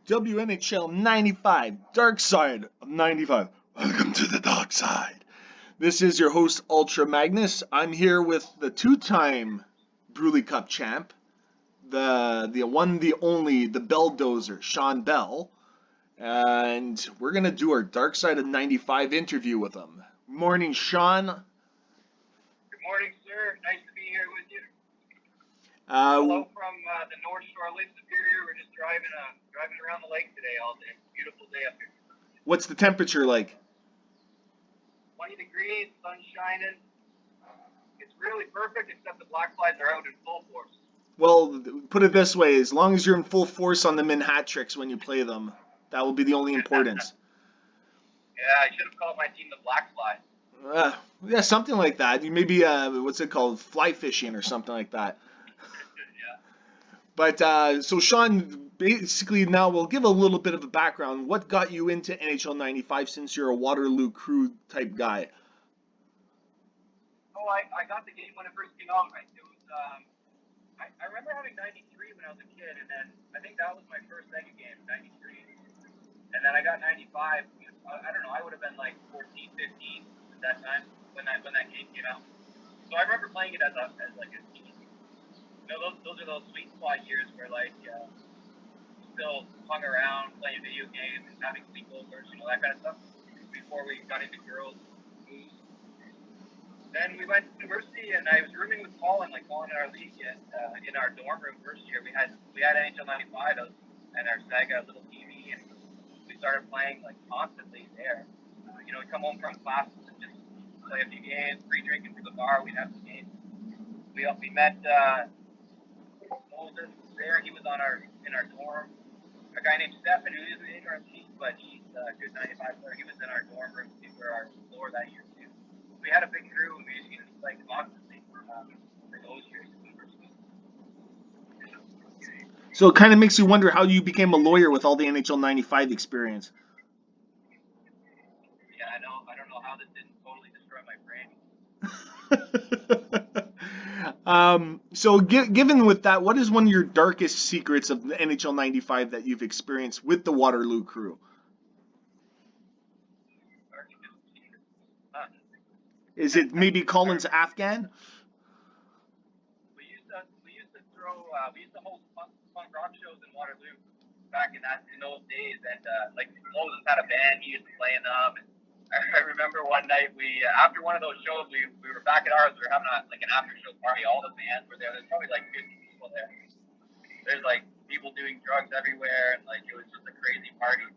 WNHL 95, Dark Side of 95. Welcome to the dark side. This is your host, Ultra Magnus. I'm here with the two-time Bruley Cup champ, the one, the only, the Belldozer, Shawn Bell. And we're going to do our Dark Side of 95 interview with him. Morning, Shawn. Good morning, sir. Nice to be here with you. Hello from the North Shore Lake Superior. We're just driving around the lake today all day. Beautiful day up here. What's the temperature like? 20 degrees, sun shining. It's really perfect, except the black flies are out in full force. Well, put it this way, as long as you're in full force on the min hat tricks when you play them, that will be the only importance. Yeah, I should have called my team the Black Fly. Yeah, something like that. You maybe, what's it called, fly fishing or something like that. Yeah. But, so Shawn, basically now we'll give a little bit of a background. What got you into NHL 95 since you're a Waterloo crew type guy? Oh, I got the game when it first came out. I remember having 93 when I was a kid, and then I think that was my first Sega game, 93. And then I got 95. I don't know, I would have been like 14, 15 at that time when that game came out. So I remember playing it as like a teen. You know, those are those sweet spot years where like still hung around playing video games and having sleepovers, you know, that kind of stuff before we got into girls. Then we went to university, and I was rooming with Colin in our league, and in our dorm room first year we had NHL 95 and our Sega little TV, and we started playing like constantly there. You know, we'd come home from classes and just play a few games, free drinking through the bar. We'd have some games. We met Moses there. He was in our dorm. A guy named Stefan, who isn't in our team, but he's a good 95 player. He was in our dorm room. We were our floor that year too. We had a big crew, and we used to play constantly for those years. So it kind of makes you wonder how you became a lawyer with all the NHL 95 experience. Yeah, I know. I don't know how this didn't totally destroy my brain. So given with that, what is one of your darkest secrets of the NHL 95 that you've experienced with the Waterloo crew? Is it maybe Colin's Afghan? We used to hold punk rock shows in Waterloo back in those days, and like Moses had a band, he used to play in them. And I remember one night after one of those shows we were back at ours. We were having an after show party. All the bands were there. There's probably like 50 people there. There's like people doing drugs everywhere, and like it was just a crazy party.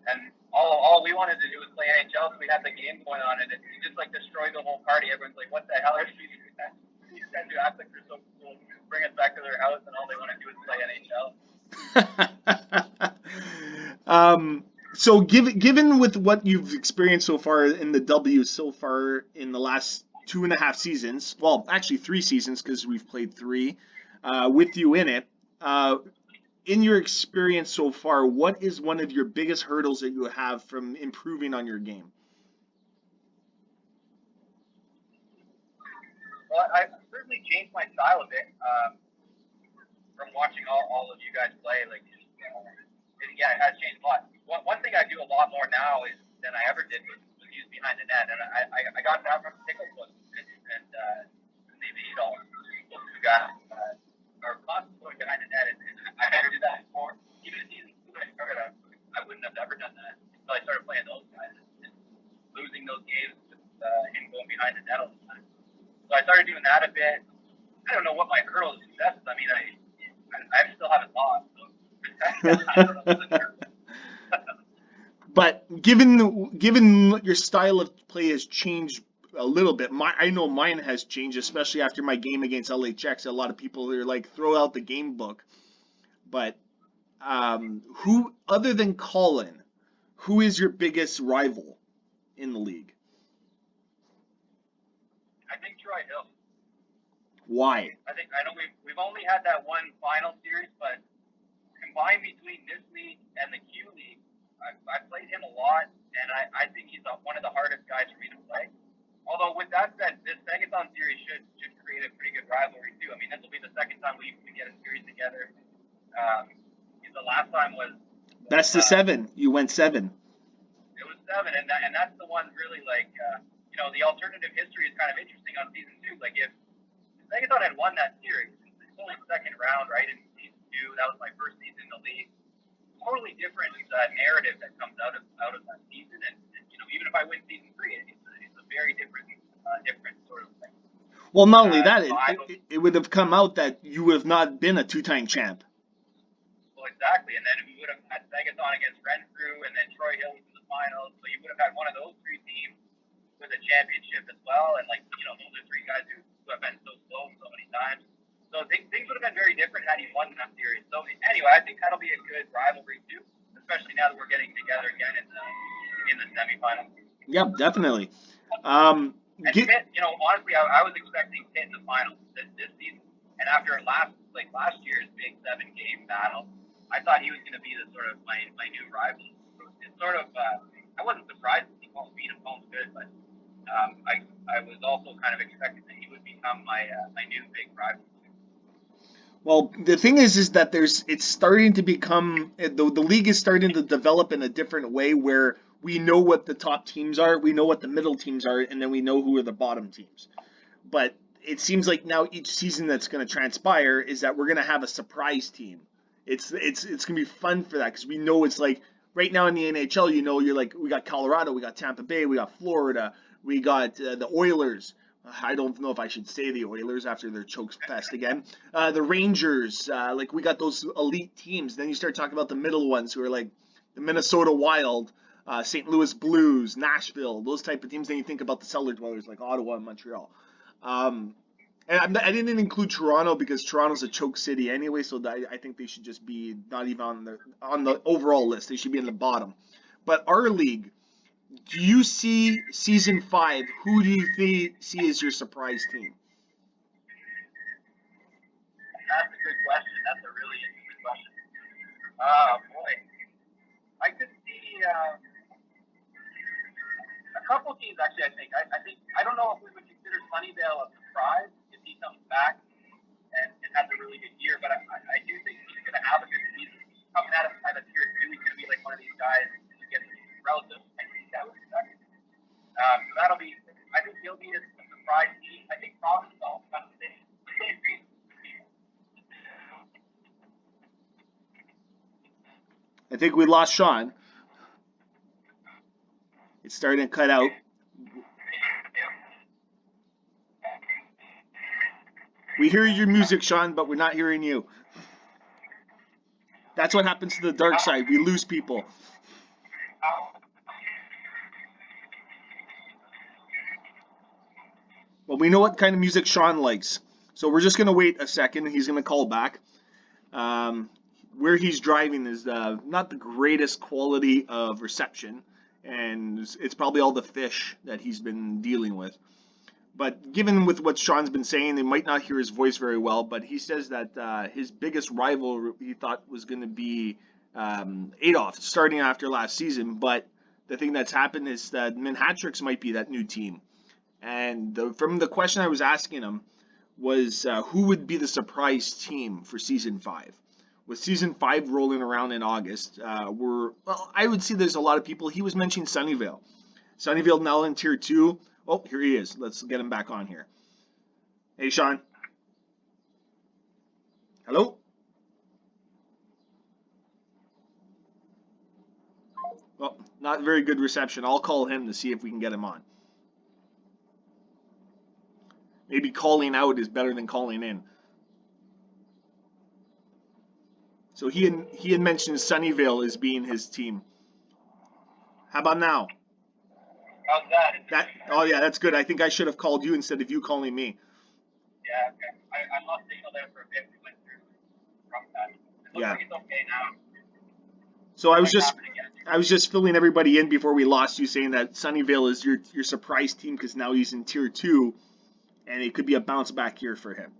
And all we wanted to do was play NHL, so we had the game going on, and it just like destroyed the whole party. Everyone's like, "What the hell are these guys who act like they're so cool? Bring us back to their house, and all they want to do is play NHL." So given with what you've experienced so far in the W so far in the last 2.5 seasons, well, actually 3 seasons because we've played 3 with you in it. In your experience so far, what is one of your biggest hurdles that you have from improving on your game? Well, I've certainly changed my style a bit from watching all of you guys play. Like, it has changed a lot. One thing I do a lot more now than I ever did was use behind the net, and I got that from Ticklefoot and maybe those two guys are constantly going behind the net, and I never did that before. Even in season 2, I wouldn't have ever done that until I started playing those guys and losing those games with him going behind the net all the time. So I started doing that a bit. I don't know what my hurdle of success is. I mean, I still haven't lost. So I don't know what the hurdle is. But given your style of play has changed a little bit, I know mine has changed, especially after my game against LHX. A lot of people are like, throw out the game book. But who, other than Colin, who is your biggest rival in the league? I think Troy Hill. Why? I know we've only had that one final series, but combined between this league and the Q League, I played him a lot, and I think he's one of the hardest guys for me to play. Although with that said, this Megathon series should create a pretty good rivalry too. I mean, this will be the second time we get a series together. The last time was Best of 7. You went 7. It was 7, and that's the one really the alternative history is kind of interesting on season 2. Like if Megaton had won that series, it's only the second round, right? In season 2, that was my first season in the league. Totally different narrative that comes out of that season, and even if I win season 3, it's a very different sort of thing. Well, not only that, it would have come out that you would have not been a 2-time champ. Well, exactly, and then we would have had Megaton against Renfrew, and then Troy Hill was in the finals, so you would have had one of those 3 teams with a championship as well, and those are 3 guys who have been so close so many times. So things would have been very different had he won that series. So anyway, I think that'll be a good rivalry too, especially now that we're getting together again in the semifinals. Yep, definitely. And Pitt, honestly, I was expecting Pitt in the finals this season, and after last year's big 7-game battle, I thought he was going to be the sort of my new rival. So it's sort of I wasn't surprised that he won't beat him home good, but I was also kind of expecting that he would become my new big rival. Well, the thing is that it's starting to become the league is starting to develop in a different way where we know what the top teams are, we know what the middle teams are, and then we know who are the bottom teams. But it seems like now each season that's going to transpire is that we're going to have a surprise team. It's going to be fun for that because we know it's like right now in the NHL, you're like we got Colorado, we got Tampa Bay, we got Florida, we got the Oilers. I don't know if I should say the Oilers after their choke fest again. The Rangers, we got those elite teams. Then you start talking about the middle ones who are like the Minnesota Wild, St. Louis Blues, Nashville, those type of teams. Then you think about the cellar dwellers like Ottawa and Montreal. And I didn't include Toronto because Toronto's a choke city anyway, so I think they should just be not even on the overall list. They should be in the bottom. But our league, do you see season 5? Who do you see as your surprise team? That's a good question. That's a really interesting question. Oh boy, I could see a couple teams actually. I think I don't know if we would consider Sunnyvale a surprise if he comes back and has a really good year, but I do think he's going to have a good season. Coming out of tier 2, he's going to be like one of these guys who gets relative. I think that would expect. So that'll be. I think he'll be a surprise team. I think Providence also has the same reason. I think we lost Shawn. It's starting to cut out. We hear your music, Shawn, but we're not hearing you. That's what happens to the dark side. We lose people. Well, we know what kind of music Shawn likes. So we're just going to wait a second. He's going to call back. Where he's driving is not the greatest quality of reception, and it's probably all the fish that he's been dealing with. But given with what Shawn's been saying, they might not hear his voice very well, but he says that his biggest rival he thought was going to be Adolf, starting after last season. But the thing that's happened is that Manhattrix might be that new team. And from the question I was asking him was who would be the surprise team for season 5? With season 5 rolling around in August, I would see there's a lot of people. He was mentioning Sunnyvale. Sunnyvale now in tier 2. Oh, here he is. Let's get him back on here. Hey, Shawn. Hello? Well, not very good reception. I'll call him to see if we can get him on. Maybe calling out is better than calling in. So he had mentioned Sunnyvale as being his team. How about now? How's that? Oh yeah, that's good. I think I should have called you instead of you calling me. Yeah, okay. I lost signal there for a bit. We went through rough patch. It looks like it's okay now. So I was just filling everybody in before we lost you, saying that Sunnyvale is your surprise team because now he's in tier 2, and it could be a bounce back year for him.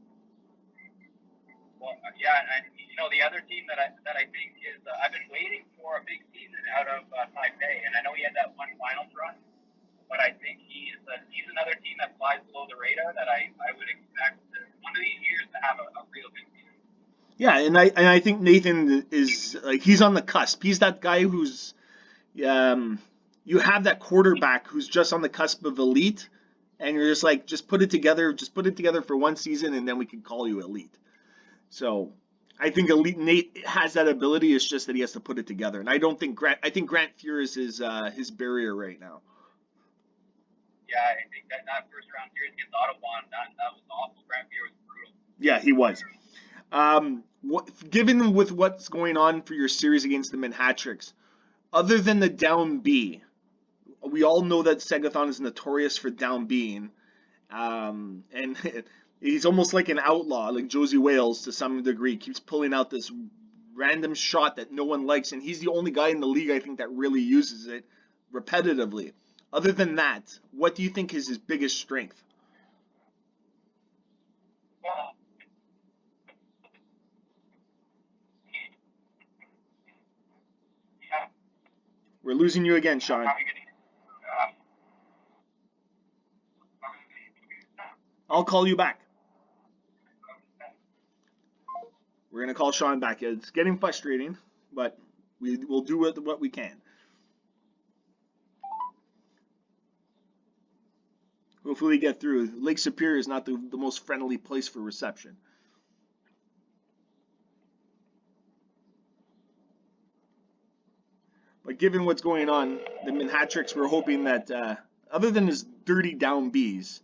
Well, yeah, and the other team that I think is I've been waiting for a big season out of Taipei, and I know he had that one finals run, but I think he's another team that flies below the radar that I would expect one of these years to have a real good season. Yeah, and I think Nathan is like he's on the cusp. He's that guy who's um, you have that quarterback who's just on the cusp of elite, and you're just like just put it together for one season, and then we can call you elite. So I think elite Nate has that ability. It's just that he has to put it together, and I don't think Grant. I think Grant Fuhr is his barrier right now. Yeah, I think that first round series against Ottawa, that was awful. Grant Beer was brutal. Yeah, he was. Given with what's going on for your series against the Manhattricks, other than the down B, we all know that Segathon is notorious for down being, and he's almost like an outlaw, like Josie Wales to some degree. Keeps pulling out this random shot that no one likes, and he's the only guy in the league I think that really uses it repetitively. Other than that, what do you think is his biggest strength? Well, yeah, We're losing you again, Sean. how are you gonna? I'll call you back. We're gonna call Sean back. It's getting frustrating, but we will do what we can. Hopefully, we get through. Lake Superior is not the most friendly place for reception. But given what's going on, the Manhattricks were hoping that, other than his dirty down Bs,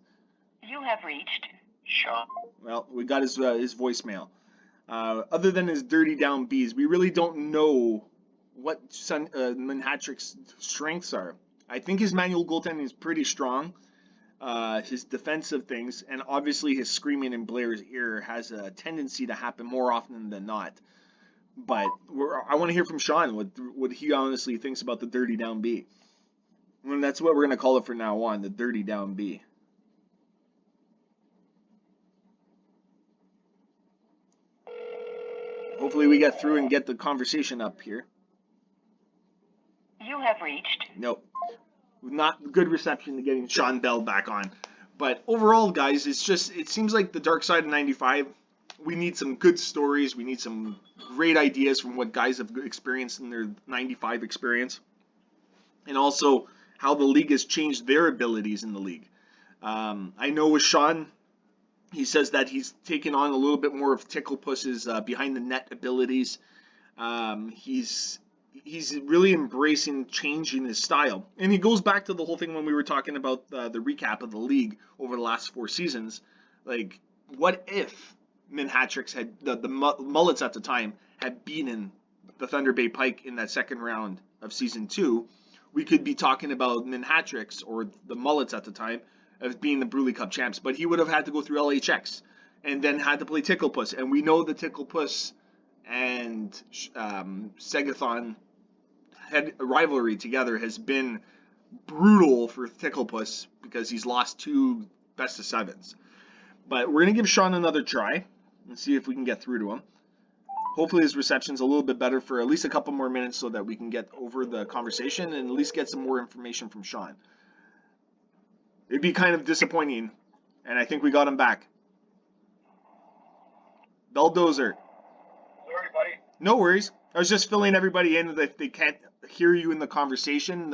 You have reached Shawn. well, we got his voicemail. Other than his dirty down Bs, we really don't know what Manhattrick's strengths are. I think his manual goaltending is pretty strong. His defensive things, and obviously his screaming in Blair's ear has a tendency to happen more often than not. But I want to hear from Sean what he honestly thinks about the dirty down B. And that's what we're going to call it from now on, the dirty down B. Hopefully we get through and get the conversation up here. You have reached. Nope. Not good reception to getting Shawn Bell back on. But overall, guys, it seems like the dark side of 95, we need some good stories. We need some great ideas from what guys have experienced in their 95 experience. And also how the league has changed their abilities in the league. I know with Sean, he says that he's taken on a little bit more of Ticklepuss's behind the net abilities. He's really embracing changing his style, and he goes back to the whole thing when we were talking about the recap of the league over the last 4 seasons. Like, what if Manhattricks had the Mullets at the time had beaten the Thunder Bay Pike in that second round of season 2? We could be talking about Manhattricks or the Mullets at the time as being the Bruley Cup champs, but he would have had to go through LHX and then had to play Ticklepuss, and we know the Ticklepuss and Segathon rivalry together has been brutal for Ticklepuss because he's lost 2 best of 7s. But we're going to give Sean another try and see if we can get through to him. Hopefully his reception's a little bit better for at least a couple more minutes so that we can get over the conversation and at least get some more information from Sean. It'd be kind of disappointing, and I think we got him back. Belldozer. Sorry, buddy. No worries. I was just filling everybody in if they can't hear you in the conversation.